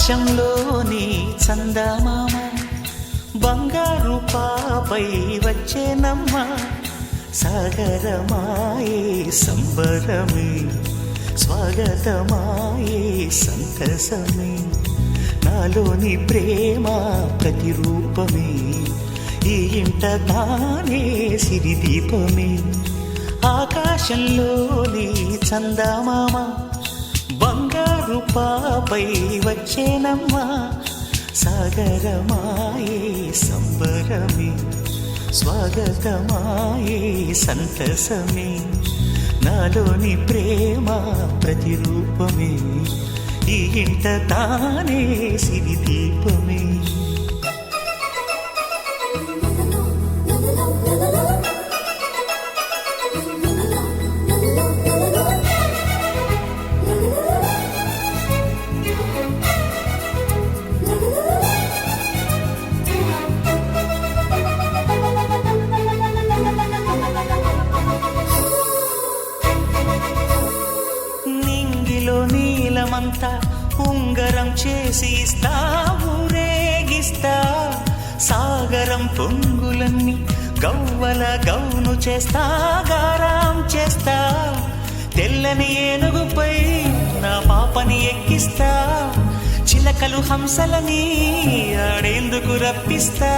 ఆకాశంలోని చందమామ బంగారు పాపై వచ్చేనమ్మ సాగరమాయే సంబరమే స్వాగతమాయే సంతసమే నాలోని ప్రేమ ప్రతిరూపమే ఈ ఇంట తానే సిరిదీపమే ఆకాశంలోని చందమామ బంగారు పాపై వచ్చేనమ్మా సాగరమాయే సంబరమే స్వాగతమాయే సంతసమే నాలోని ప్రేమ ప్రతిరూపమే ఈ ఇంట తానే సిరిదీపమే నీలమంతా ఉంగరం చేసి ఇస్తా ఊరేగిస్తా సాగరం పొంగులన్నీ గవ్వల గౌను చేస్తా గారాం చేస్తా తెల్లని ఏనుగుపై నా పాపని ఎక్కిస్తా చిలకలు హంసలని ఆడేందుకు రప్పిస్తా